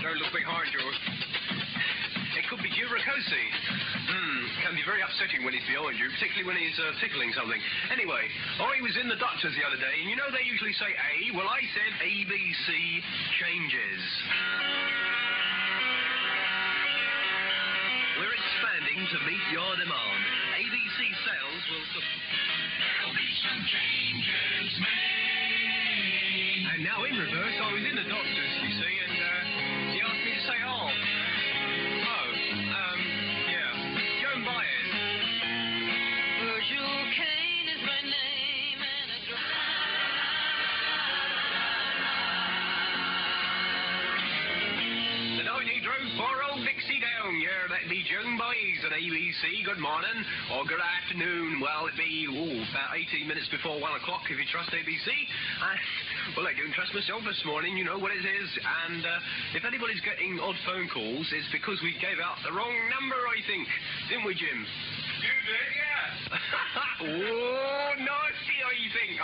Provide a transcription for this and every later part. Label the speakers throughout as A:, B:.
A: Don't look behind you. It could be Juricose. Can be very upsetting when he's behind you, particularly when he's tickling something. Anyway, I was in the doctor's the other day, and you know they usually say A? Well, I said ABC changes. We're expanding to meet your demand. ABC sales will... There'll be some changes made. And now in reverse, I was in the doctor's, you see, and he asked me to say yeah. Joan Baez.
B: Virgil Kane is my name and a
A: The night he drove poor old Dixie down, yeah, that'd be Joan Baez at ABC. Good morning, or good afternoon. Well, it'd be about 18 minutes before 1 o'clock if you trust ABC. Well, I don't trust myself this morning, you know what it is. And if anybody's getting odd phone calls, it's because we gave out the wrong number, I think. Didn't we, Jim?
C: You did, yeah.
A: Oh, nasty, I think.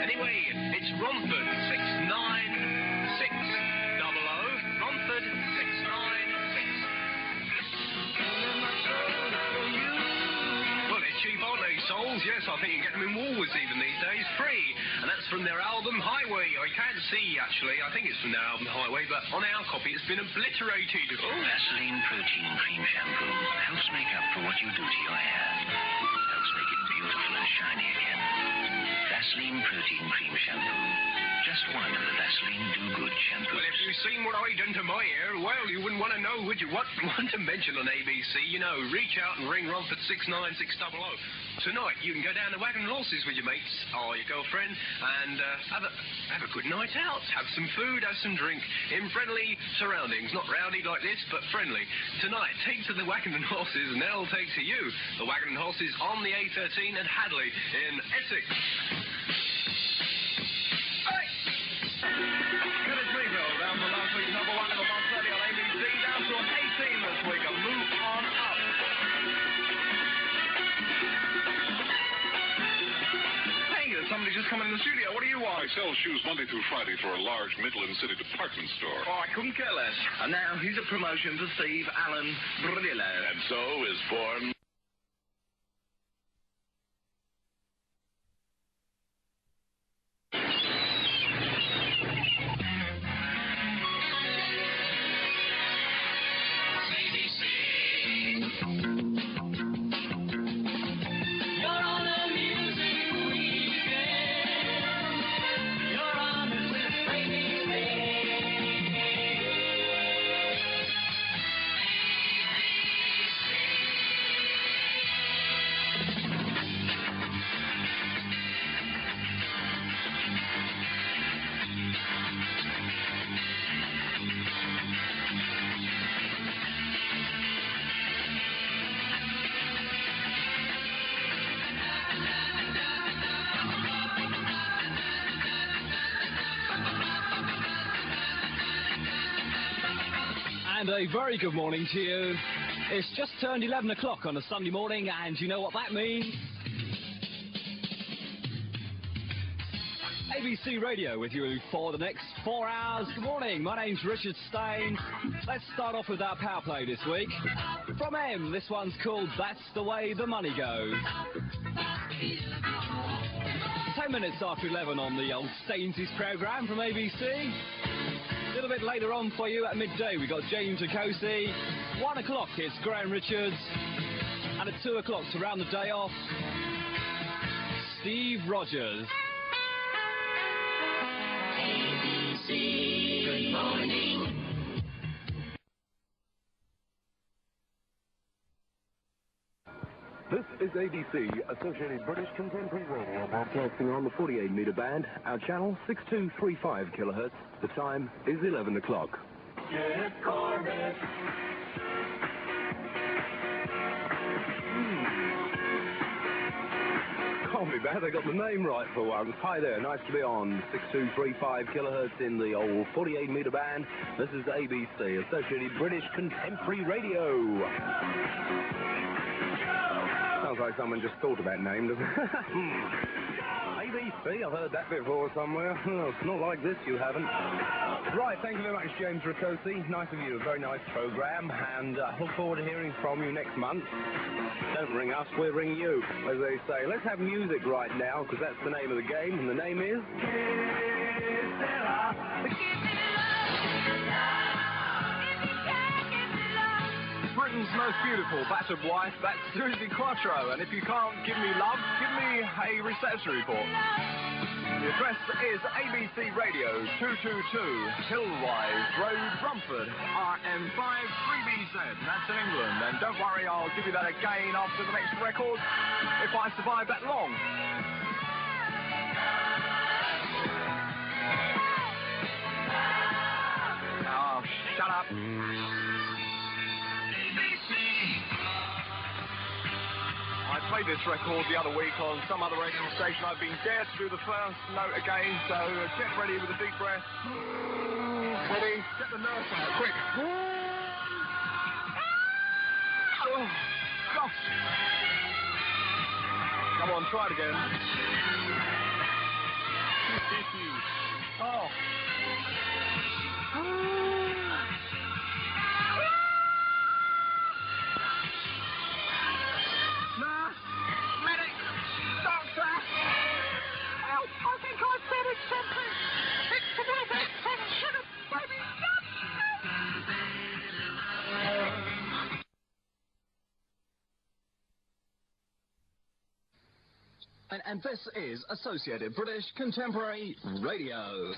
A: Anyway, it's Romford 69600. Romford 696. Well, they're cheap, aren't they, souls? Yes, I think you can get them in Woolworths even these days, free. And that's from their album Highway. I can't see, actually. I think it's from their album Highway, but on our copy it's been obliterated.
D: Vaseline Protein Cream Shampoo helps make up for what you do to your hair. Helps make it beautiful and shiny again. Vaseline Protein Cream Shampoo. Just one of the Vaseline Do-Good shampoos.
A: Well, if you've seen what I done to my hair, well, you wouldn't want to know, would you? What want to mention on ABC? You know, reach out and ring Romford 69600. Tonight, you can go down to Wagon and Horses with your mates or your girlfriend and have a good night out. Have some food, have some drink in friendly surroundings. Not rowdy like this, but friendly. Tonight, take to the Wagon and Horses and they'll take to you. The Wagon and Horses on the A13 at Hadley in Essex.
C: Curtis Mayfield down from last week's number 1 of the month 30 on ABC, down to 18 this week, and move on up. Hey, there's somebody just come in the studio. What do you want?
E: I sell shoes Monday through Friday for a large Midland City department store.
C: Oh, I couldn't care less. And now here's a promotion for Steve Allen Brillo.
E: And so is born...
F: And a very good morning to you. It's just turned 11 o'clock on a Sunday morning, and you know what that means? ABC Radio with you for the next 4 hours. Good morning, my name's Richard Stain. Let's start off with our power play this week. From M, this one's called That's the Way the Money Goes. 10 minutes after 11 on the old Staines' programme from ABC. A little bit later on for you at midday, we got James Akosi. 1 o'clock, it's Graham Richards. And at 2 o'clock, to round the day off, Steve Rogers.
B: ABC, good morning.
G: This is ABC, Associated British Contemporary Radio, broadcasting on the 48-metre band. Our channel, 6235 kilohertz. The time is 11 o'clock.
B: Get Corbett.
G: Can't be bad, they got the name right for once. Hi there, nice to be on 6235 kilohertz in the old 48-metre band. This is ABC, Associated British Contemporary Radio. Sounds like someone just thought of that name, doesn't it? ABC, I've heard that before somewhere. Oh, not like this, you haven't. Right, thank you very much, James Ricosi. Nice of you, a very nice program, and look forward to hearing from you next month. Don't ring us, we'll ring you, as they say. Let's have music right now, because that's the name of the game, and the name is...
F: Britain's most beautiful battered wife, that's Susie Quattro. And if you can't give me love, give me a reception report. The address is ABC Radio, 222 Hillwise Road, Romford, RM5 3BZ. That's in England. And don't worry, I'll give you that again after the next record, if I survive that long. Oh, shut up. I played this record the other week on some other radio station. I've been dared to do the first note again, so get ready with a deep breath. Ready? Get the nerves out, quick. Oh, gosh. Come on, try it again. Oh. Nurse, medic, doctor. Help, I think I've better something. It's the world extension of baby and this is Associated British Contemporary Radio.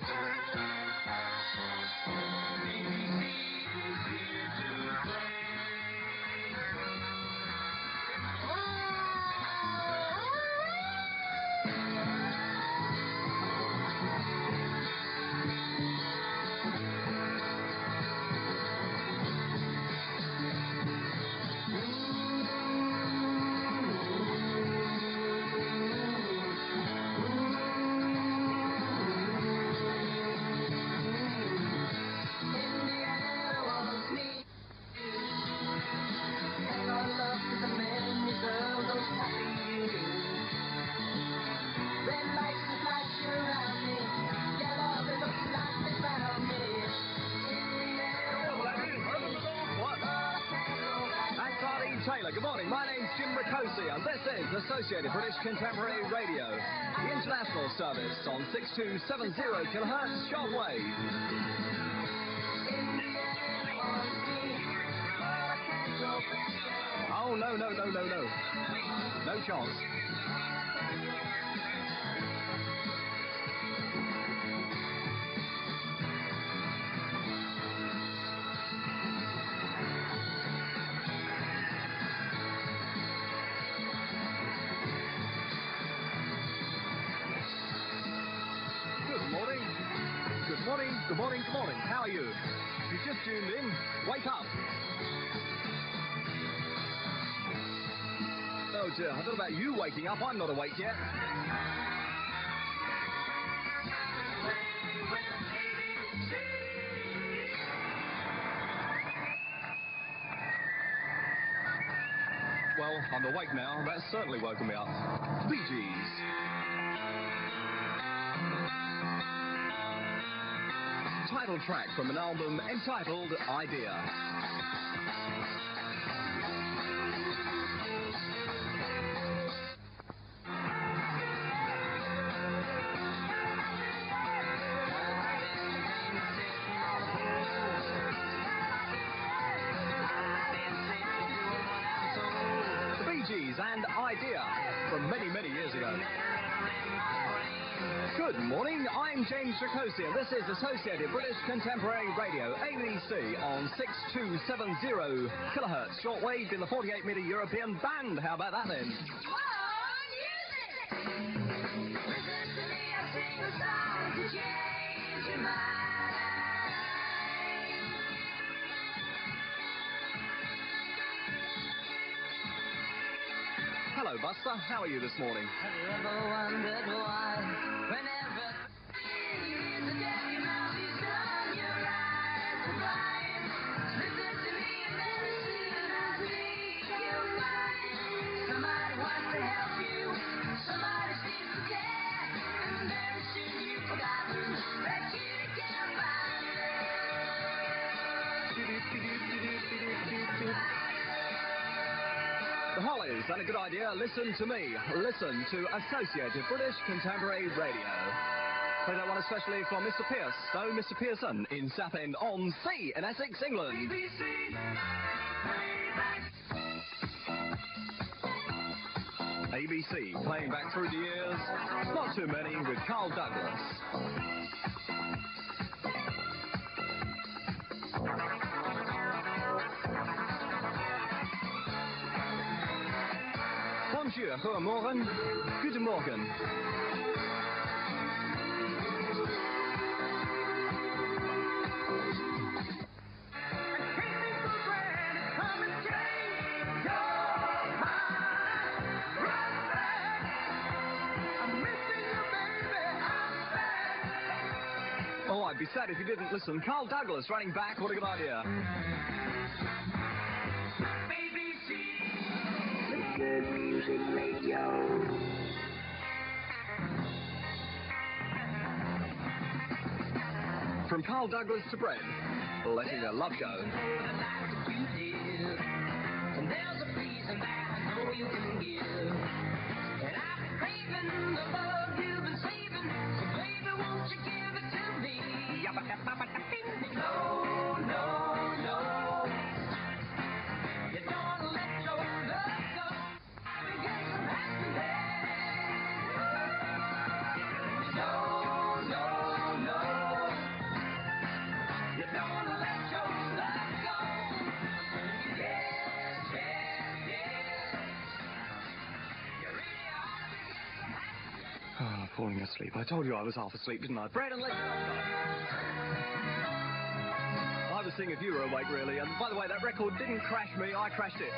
F: Good morning, my name's Jim Ricosi and this is Associated British Contemporary Radio, the international service on 6270 kHz shortwave. Oh, no. No chance. Good morning. How are you? You just tuned in. Wake up. Oh dear, I don't know about you waking up. I'm not awake yet. Well, I'm awake now. That's certainly woken me up. Bee Gees. Title track from an album entitled Idea. The Bee Gees and Idea from many years ago. Good morning, I'm James Ricosi and this is Associated British Contemporary Radio, ABC on 6270 kHz, shortwave in the 48-metre European band. How about that then? Hello, Buster. How are you this morning?
B: Have you ever wondered why, whenever the day you mouth is done, your eyes are blind? Listen to me and medicine, I'll take your mind. Somebody wants to help you, somebody seems to care.
F: is that a good idea? Listen to me. Listen to Associated British Contemporary Radio. Play that one especially for Mr. Pierce. So, Mr. Pearson in Southend on C in Essex, England. ABC playing back through the years. Not too many with Carl Douglas. Bonjour, goedemorgen, guten Morgen. Oh, I'd be sad if you didn't listen. Carl Douglas running back, what a good idea.
B: Good music radio.
F: From Carl Douglas to Bread, letting their love go.
B: And there's a reason that I know you can give. And I've been craving the love you've been saving. So baby, won't you give it to me? No, no, no. You don't let your love go. I can get some happiness. No, no, no. You don't let your love go. Yes, yes, yes. You really ought to get some happiness.
F: Oh, falling asleep. I told you I was half asleep, didn't I? Bread and let's go. I was seeing if you were awake, really. And by the way, that record didn't crash me, I crashed it.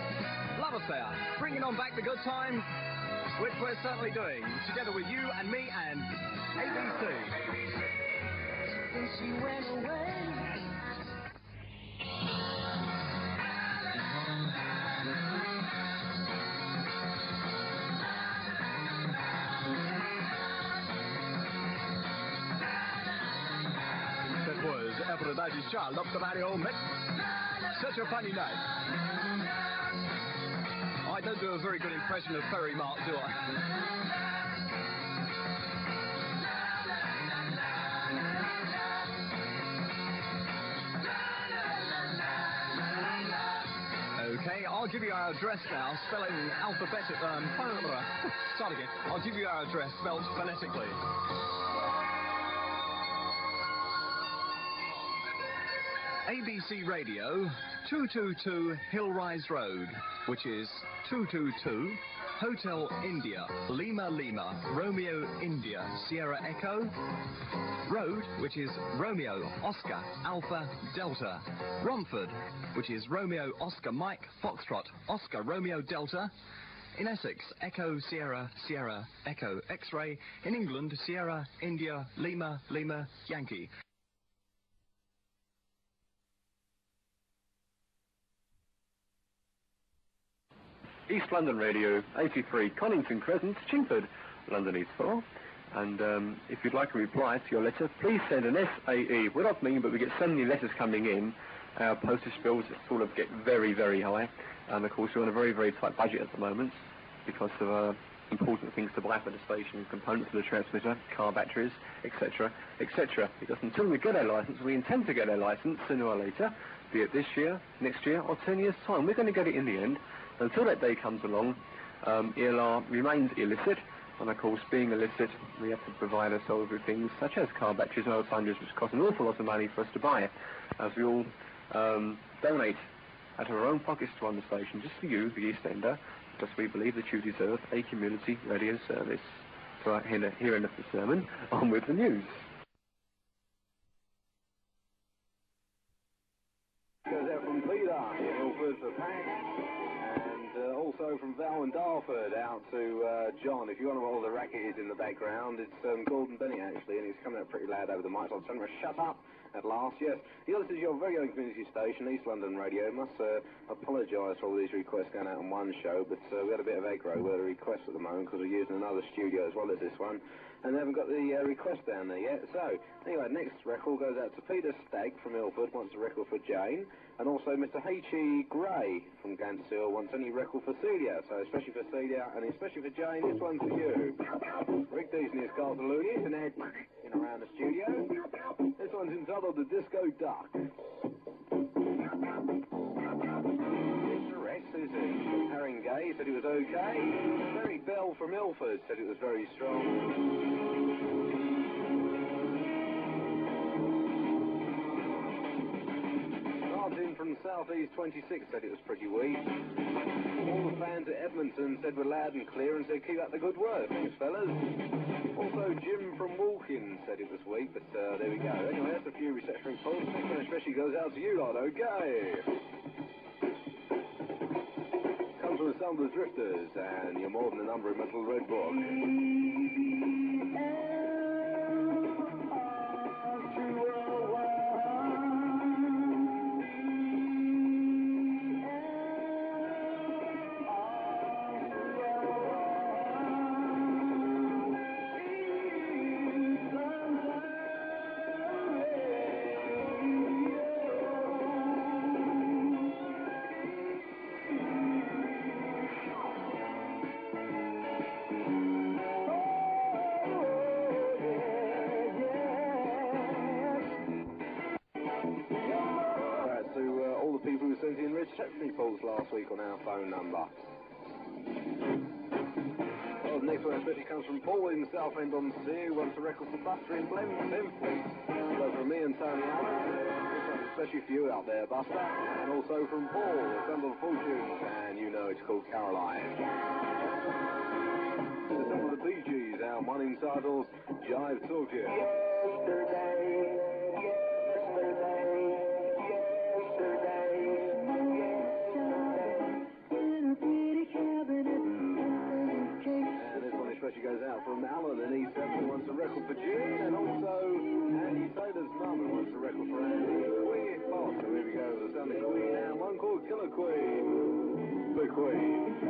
F: Love Affair, bringing on back the good times, which we're certainly doing, together with you and me and ABC.
B: Then she went away.
F: That was Aphrodite's Child up the Mario Mix. Such a funny night. I don't do a very good impression of Ferry Mark, do I? Okay, I'll give you our address now, spelling alphabetic. Start again. I'll give you our address spelled phonetically. ABC Radio, 222 Hillrise Road, which is 222 Hotel India, Lima Lima, Romeo India, Sierra Echo, Road, which is Romeo Oscar Alpha Delta, Romford, which is Romeo Oscar Mike Foxtrot Oscar Romeo Delta, in Essex, Echo Sierra Sierra Echo X-ray, in England, Sierra India Lima Lima Yankee.
H: East London Radio, 83 Conington Crescent, Chingford, London East 4. And if you'd like a reply to your letter, please send an SAE. We're not mean, but we get so many letters coming in. Our postage bills sort of get very, very high. And of course, we're on a very, very tight budget at the moment because of important things to buy for the station, components for the transmitter, car batteries, etc., etc. Because until we get our license, we intend to get our license sooner or later, be it this year, next year, or 10 years' time. We're going to get it in the end. Until that day comes along, ELR remains illicit, and of course, being illicit, we have to provide ourselves with things such as car batteries and other thunders, which cost an awful lot of money for us to buy, as we all donate out of our own pockets to run the station, just for you, the East Ender, because we believe that you deserve a community radio service. So here enough the sermon, on with the news.
I: Goes out from Peter in Ilford for Pack, and also from Val and Darford out to John. If you want to know what all the racket is in the background, it's Gordon Benny actually, and he's coming out pretty loud over the mic. So I'm telling him to shut up at last. Yes, this is your very own community station, East London Radio. I must apologise for all these requests going out on one show, but we had a bit of aggro with a request at the moment because we're using another studio as well as this one. and they haven't got the request down there yet. So, anyway, next record goes out to Peter Stagg from Ilford, wants a record for Jane, and also Mr. H.E. Gray from Ganshill wants a new record for Celia. So, especially for Celia, and especially for Jane, this one's for you. Rick Deason is Carlton Looney, and Ed in around the studio. This one's entitled The Disco Duck. Mr. Rex, who's it? Aaron Gay said it was okay. Derek Bell from Ilford said it was very strong. Martin from South East 26 said it was pretty weak. All the fans at Edmonton said we're loud and clear and said keep up the good work. Thanks, fellas. Also, Jim from Walkin said it was weak, but there we go. Anyway, that's a few reception reports. Next one especially goes out to you lot, okay? Comes from the Sound of the Drifters, and you're more than a number in Metal Red Book. Reception last week on our phone number. Well, the next one especially comes from Paul in Southend on Sea, who wants a record for Buster in Benfleet. So from me and Tony Allen, this one's especially for you out there, Buster, and also from Paul, the Sound of Fortunes, and you know it's called Caroline. This is some of the Bee Gees, our one entitled Jive Talk to You. Especially goes out from Alan in East Devon, wants a record for June, and also Andy Taylor's mum who wants a record for Andy. Queen Boss, so here we go, the Sound of Queen, and one called Killer Queen. The Queen.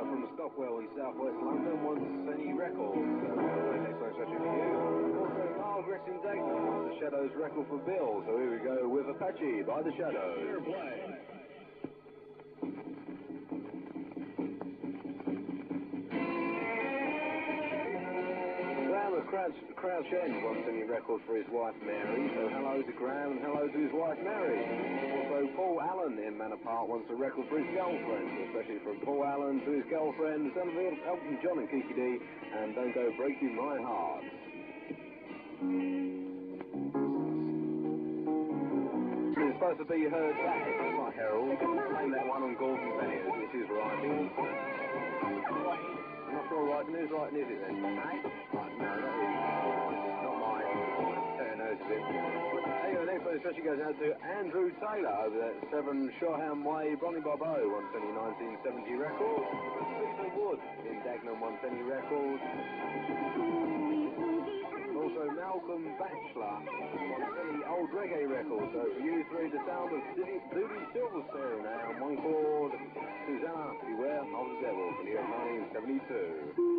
I: From Stockwell in southwest London wants any record, so next one especially for you. Also Margaret in Dagenham wants the Shadows record for Bill, so here we go with Apache by the Shadows. Fair play. Crouch End wants a new record for his wife Mary, so hello to Graham and hello to his wife Mary. Also Paul Allen in Manor Park wants a record for his girlfriend, especially from Paul Allen to his girlfriend, son of Elton John and Kiki D, and Don't Go Breaking My Heart. It's supposed to be heard back, it's not Herald. Playing that one on Gordon Bennett, which is writing. I'm not sure writing. Who's writing is it then? Right, no, not him. Not mine. Knows of it. Anyway, next one especially goes out to Andrew Taylor over at 7 Shoreham Way, Bonnie Bobo, wants any 1970 record. Peter Wood in Dagenham wants any record. Also Malcolm Batchelor wants any old reggae record. So for you three, the sound of Doody Silverstone and one called Susanna, Beware of the Devil from the year 1972.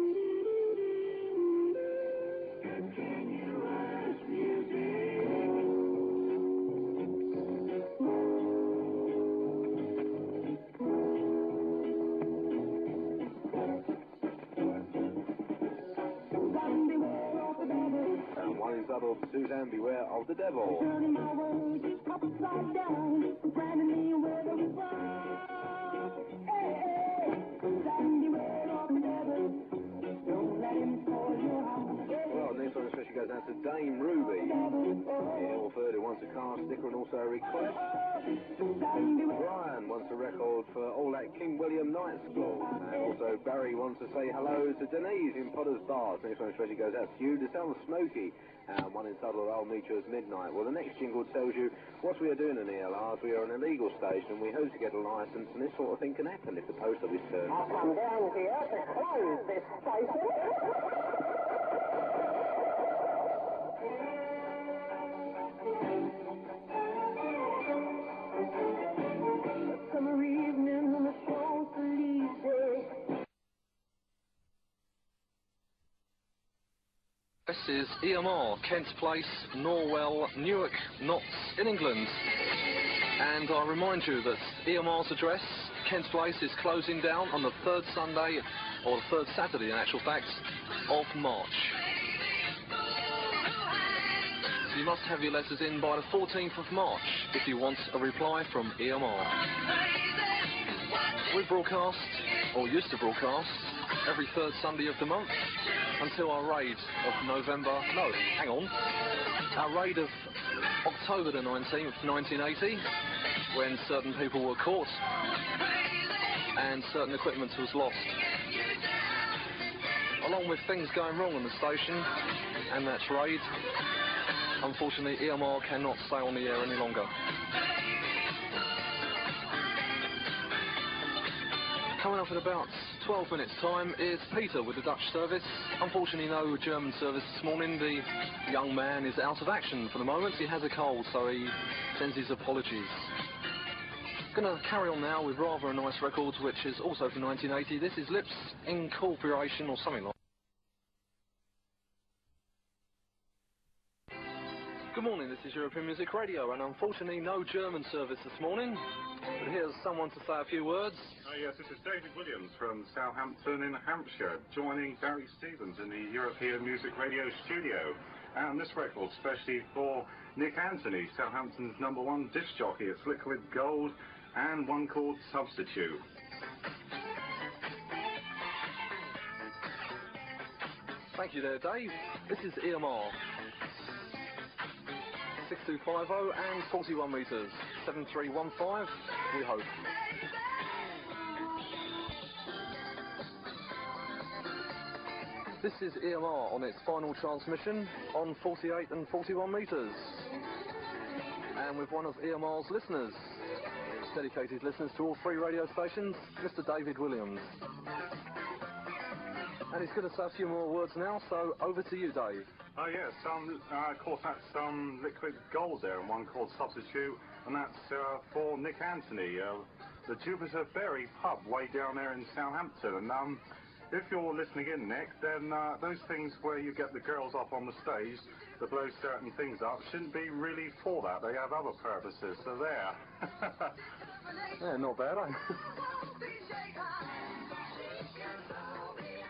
I: Suzanne, Beware of the Devil. Turning my world upside down, finding me where the hey, Suzanne, beware of the devil. Don't let him spoil your house. Well, next one especially goes out to Dame Ruby. Ilford, who wants a car sticker and also a request. Brian wants a record for all that King William Night School. And also Barry wants to say hello to Denise in Potter's Bar. Next one especially goes out to you, the sound of Smokey. One entitled I'll Meet You at Midnight. Well, the next jingle tells you what we are doing in ELRs. We are an illegal station and we hope to get a licence, and this sort of thing can happen if the post office turns.
J: I've come down here to close this station. Maria
K: This is EMR, Kent Place, Norwell, Newark, Notts in England. And I remind you that EMR's address, Kent Place, is closing down on the third Sunday, or the third Saturday in actual fact, of March. You must have your letters in by the 14th of March if you want a reply from EMR. We broadcast, or used to broadcast, every third Sunday of the month until our raid of November, no, hang on, our raid of October the 19th, 1980, when certain people were caught and certain equipment was lost. Along with things going wrong on the station, and that's raid. Unfortunately, EMR cannot stay on the air any longer. Coming up in about 12 minutes' time is Peter with the Dutch service. Unfortunately, no German service this morning. The young man is out of action for the moment. He has a cold, so he sends his apologies. Going to carry on now with rather a nice record, which is also from 1980. This is Lips Incorporation, or something like that. Good morning, this is European Music Radio, and unfortunately no German service this morning, but here's someone to say a few words.
E: Yes, this is David Williams from Southampton in Hampshire, joining Barry Stevens in the European Music Radio studio. And this record especially for Nick Anthony, Southampton's #1 disc jockey. It's Liquid Gold and one called Substitute.
K: Thank you there, Dave. This is EMR. 6250 and 41 metres, 7315, we hope. This is EMR on its final transmission on 48 and 41 metres. And with one of EMR's listeners, dedicated listeners to all 3 radio stations, Mr. David Williams. And he's going to say a few more words now, so over to you, Dave.
E: Oh yes, of course that's Liquid Gold there, and one called Substitute, and that's for Nick Anthony, the Jupiter Berry pub way down there in Southampton. And if you're listening in, Nick, then those things where you get the girls up on the stage to blow certain things up shouldn't be really for that. They have other purposes, so there.
K: Yeah, not bad, eh?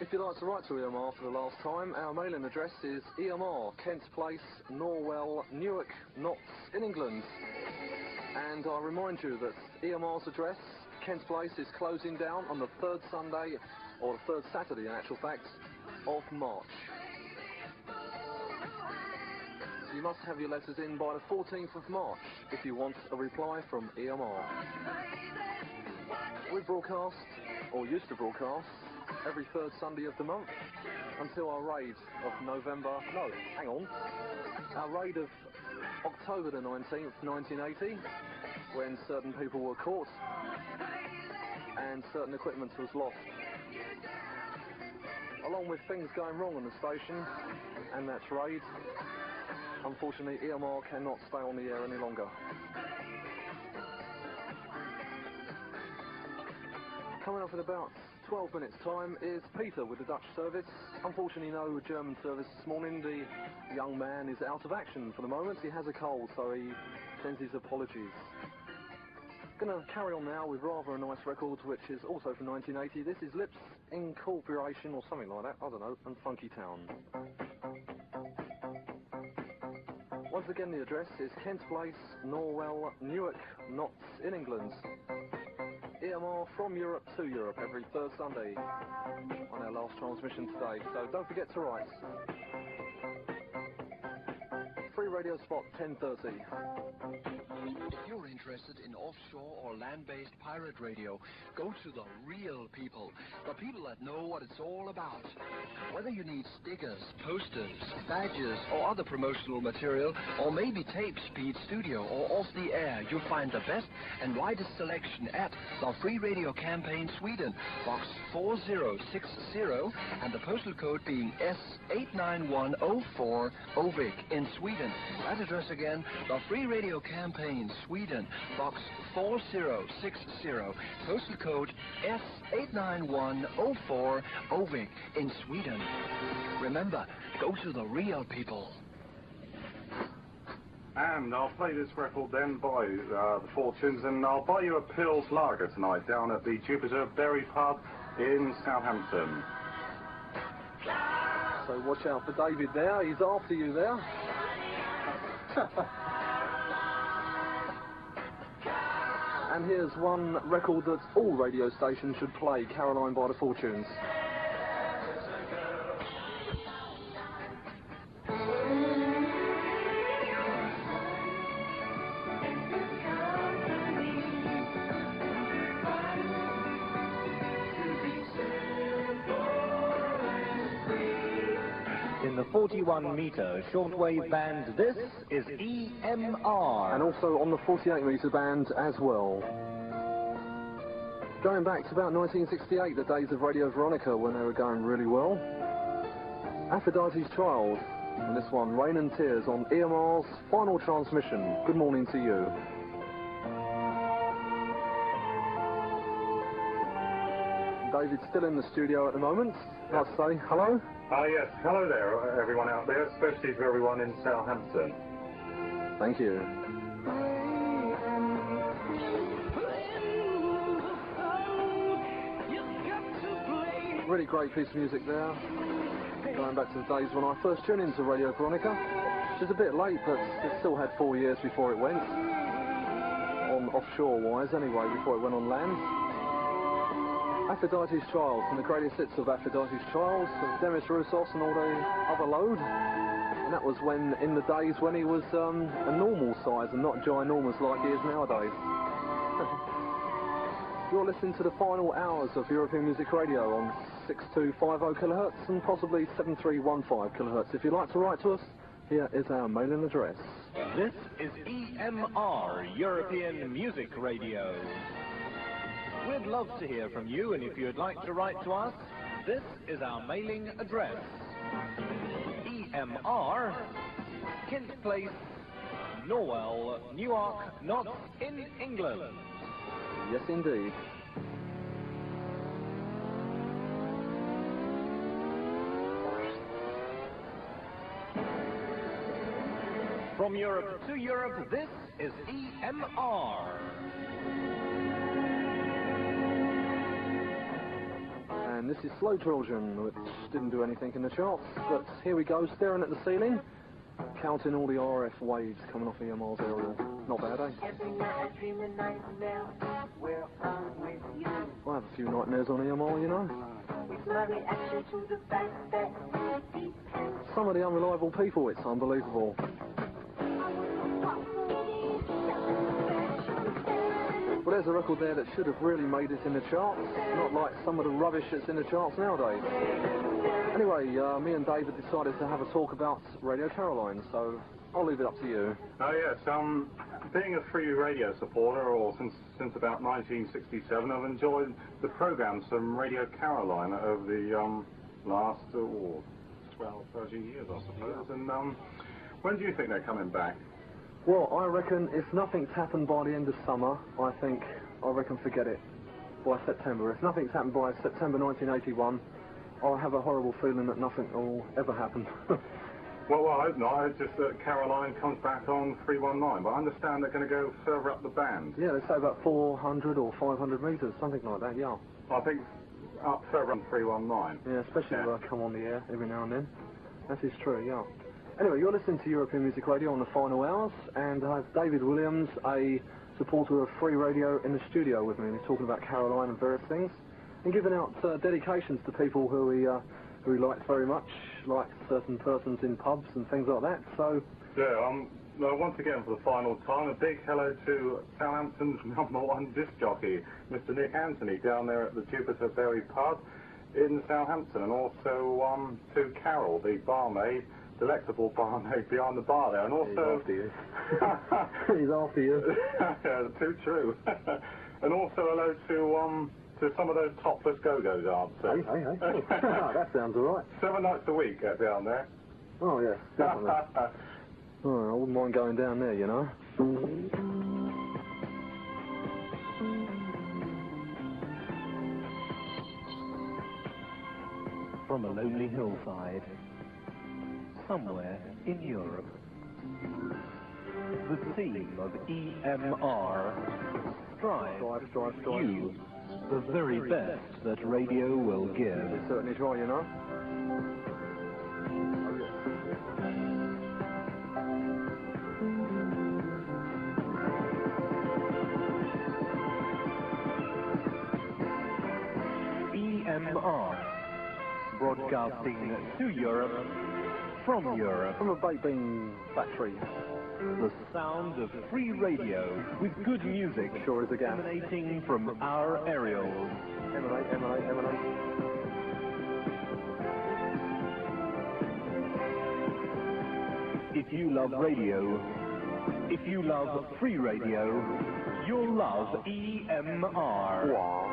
K: If you'd like to write to EMR for the last time, our mailing address is EMR, Kent Place, Norwell, Newark, Notts in England. And I remind you that EMR's address, Kent Place, is closing down on the third Sunday, or the third Saturday in actual fact, of March. So you must have your letters in by the 14th of March if you want a reply from EMR. We broadcast, or used to broadcast, every third Sunday of the month until our raid of November, no, hang on, our raid of October the 19th, 1980, when certain people were caught and certain equipment was lost. Along with things going wrong on the station, and that's raid. Unfortunately, EMR cannot stay on the air any longer. Coming up in about 12 minutes' time is Peter with the Dutch service. Unfortunately, no German service this morning. The young man is out of action for the moment. He has a cold, so he sends his apologies. Going to carry on now with rather a nice record, which is also from 1980. This is Lips Incorporation, or something like that, I don't know, and Funky Town. Once again, the address is Kent Place, Norwell, Newark, Notts in England. EMR from Europe to Europe every third Sunday on our last transmission today, so don't forget to write. Free radio spot 10:30.
L: If you're interested in offshore or land-based pirate radio, go to the real people. The people that know what it's all about. Whether you need stickers, posters, badges, or other promotional material, or maybe tape, speed, studio, or off the air, you'll find the best and widest selection at the Free Radio Campaign Sweden, box 4060, and the postal code being S89104, Ovik in Sweden. That address again, the Free Radio Campaign, Sweden, Box 4060, postal code S89104, Ovik in Sweden. Remember, go to the real people.
E: And I'll play this record then by the Fortunes, and I'll buy you a Pils Lager tonight down at the Jupiter Berry Pub in Southampton.
K: So watch out for David there. He's after you there. And here's one record that all radio stations should play, Caroline by the Fortunes.
M: In the 41-meter shortwave band, this is EMR.
K: And also on the 48-meter band as well. Going back to about 1968, the days of Radio Veronica when they were going really well. Aphrodite's Child, and this one, Rain and Tears, on EMR's final transmission. Good morning to you. David's still in the studio at the moment. I'd say hello.
E: Yes, hello there, everyone out there, especially for everyone in Southampton.
K: Thank you. Really great piece of music there. Going back to the days when I first tuned into Radio Veronica. Which is a bit late, but it still had 4 years before it went. On offshore-wise, anyway, before it went on land. Aphrodite's Child, from the greatest hits of Aphrodite's Child, of Demis Roussos and all the other load. And that was when, in the days when he was a normal size and not ginormous like he is nowadays. You're listening to the final hours of European Music Radio on 6250 kHz and possibly 7315 kHz. If you'd like to write to us, here is our mailing address.
M: This is EMR, European Music Radio. We'd love to hear from you, and if you'd like to write to us, this is our mailing address. EMR, Kent Place, Norwell, Newark, not in England.
K: Yes, indeed.
M: From Europe to Europe, this is EMR.
K: And this is Slow Trojan, which didn't do anything in the charts, but here we go, staring at the ceiling, counting all the RF waves coming off EMR's aerial. Not bad, eh? I have a few nightmares on EMR, you know. Some of the unreliable people, it's unbelievable. Well, there's a record there that should have really made it in the charts, not like some of the rubbish that's in the charts nowadays. Anyway, me and David decided to have a talk about Radio Caroline, so I'll leave it up to you.
E: Oh yes, being a free radio supporter, or since about 1967, I've enjoyed the programs from Radio Caroline over the last 12, 13 years, I suppose. And when do you think they're coming back?
K: Well, I reckon if nothing's happened by the end of summer, I reckon forget it. By September. If nothing's happened by September 1981, I have a horrible feeling that nothing will ever happen.
E: Well, I hope not. I hope just that Caroline comes back on 319, but I understand they're going to go further up the band.
K: Yeah, they say about 400 or 500 metres, something like that, yeah.
E: I think up further on 319.
K: Yeah, especially when I come on the air every now and then. That is true, yeah. Anyway, you're listening to European Music Radio on the final hours, and I have David Williams, a supporter of free radio, in the studio with me, and he's talking about Caroline and various things, and giving out dedications to people who he likes very much, like certain persons in pubs and things like that, so...
E: Yeah, once again for the final time, a big hello to Southampton's #1 disc jockey, Mr. Nick Anthony, down there at the Jupiter Berry Pub in Southampton, and also to Carol, the barmaid, delectable barmaid behind the bar there, and also...
K: He's after you. He's after you.
E: Yeah, too true. And also hello to some of those topless go-go dancers.
K: Hey. That sounds all right.
E: 7 nights a week down there.
K: Oh, yeah, definitely. Oh, I wouldn't mind going down there, you know.
M: From a lonely hillside, somewhere in Europe, the team of EMR strives to give you the very best that radio will give.
K: They certainly try, you know.
M: EMR, broadcasting to Europe, from Europe.
K: From a baked bean factory.
M: The sound of free radio with good music
K: Sure is a gas.
M: emanating from our aerials.
K: Emanate.
M: If you love radio, if you love free radio, you'll love EMR.
K: Wow.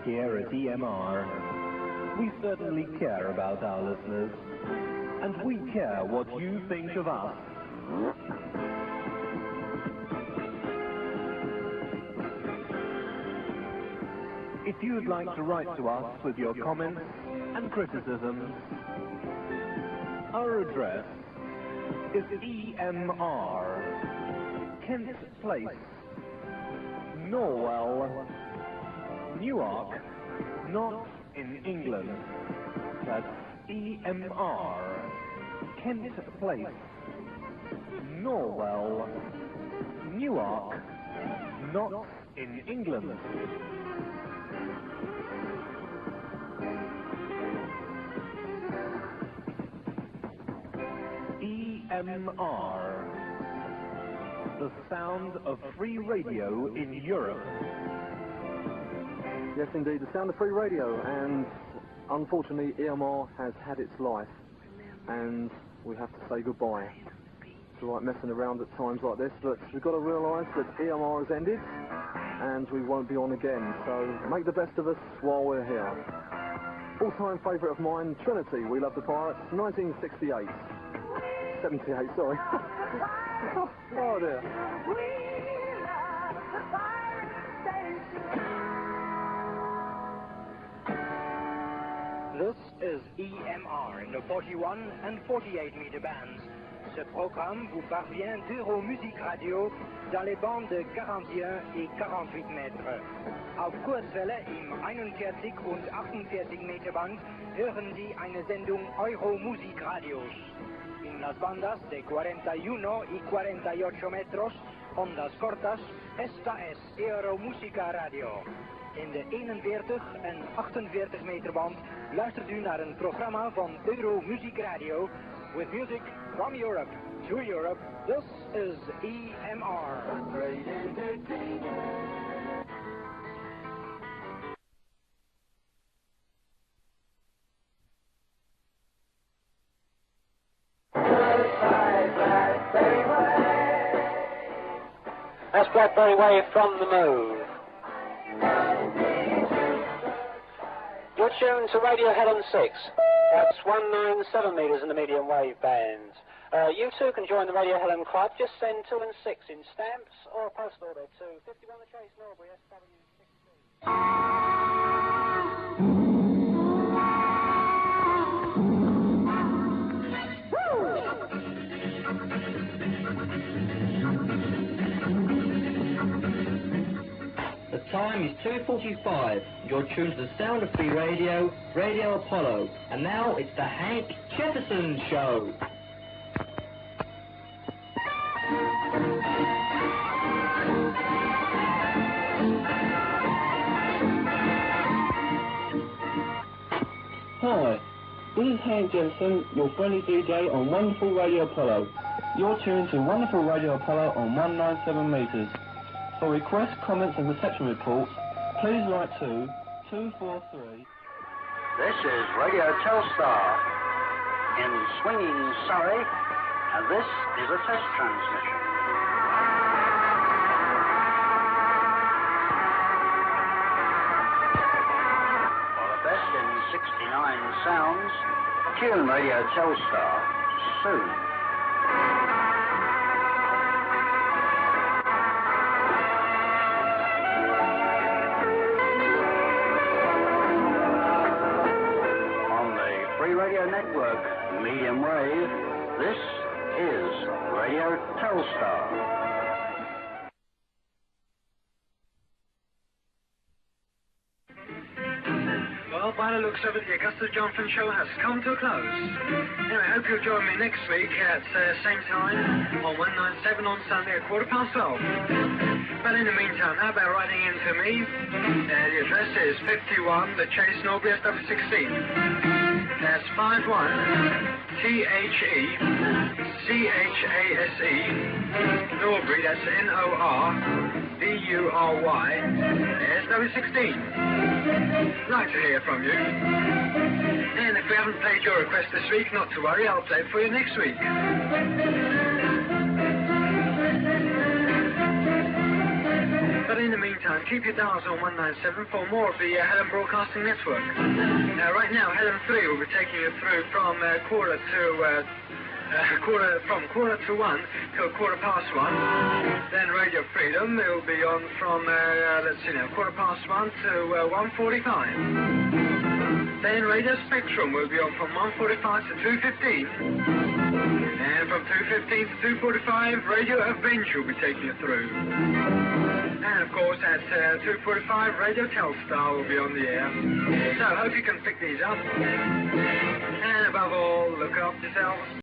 M: Here at EMR, we certainly care about our listeners, and we care what you think of us. If you'd like to write to us with your comments and criticisms, our address is EMR, Kent Place, Norwell, Newark, not in England. That's EMR, Kent Place, Norwell, Newark, not in England. EMR, the sound of free radio in Europe.
K: Yes, indeed, the sound of free radio, and unfortunately, EMR has had its life, and we have to say goodbye. It's all right messing around at times like this, but we've got to realise that EMR has ended, and we won't be on again, so make the best of us while we're here. All-time favourite of mine, Trinity, We Love the Pirates, 1968. 78, sorry. Oh dear.
N: This is EMR in the 41 and 48 meter bands. Ce programme vous parvient d'Euromusique Radio dans les bandes de 41 et 48 mètres. Auf Kurzwelle im 41 und 48 Meter Band hören Sie eine Sendung Euromusique Radios. En las bandas de 41 y 48 metros, ondas cortas, esta es Euromúsica Radio. In de 41 en 48 meter band luistert u naar een programma van Euromusic Radio, with music from Europe to Europe. This is EMR. Great entertainment.
O: That's Blackberry Way from the Move. You're tuned to Radio Helen 6. That's 197 metres in the medium wave band. You too can join the Radio Helen Club. Just send 2 and 6 in stamps or a post order to 51 The Chase, Norbury,
P: The time is 2:45. You're tuned to the sound of free radio, Radio Apollo. And now it's the Hank Jefferson Show.
Q: Hi, this is Hank Jefferson, your friendly DJ on Wonderful Radio Apollo. You're tuned to Wonderful Radio Apollo on 197 metres. For requests, comments and reception reports, please write to 243.
R: This is Radio Telstar in swinging Surrey, and this is a test transmission. For the Tune Radio Telstar soon. On the Free Radio Network, medium wave, this is Radio Telstar.
S: Well, by the looks of it, the Augusta Jonathan Show has come to a close. Anyway, I hope you'll join me next week at same time on 197 on Sunday at 12:15. But in the meantime, how about writing in to me? The address is 51 The Chase, Norbury, SW16. That's 51 THECHASE Norbury, that's NORBURY, SW16. Like to hear from you. And if we haven't played your request this week, not to worry, I'll play it for you next week. But in the meantime, keep your dials on 197 for more of the Helen Broadcasting Network. Right now, Helen 3 will be taking you through from quarter to 1 till 1:15. Then Radio Freedom will be on from, let's see now, 1:15 to 1:45. Then Radio Spectrum will be on from 1:45 to 2:15. And from 2:15 to 2:45, Radio Avenge will be taking you through. And of course, at 2:45, Radio Telstar will be on the air. So I hope you can pick these up. And above all, look after yourselves.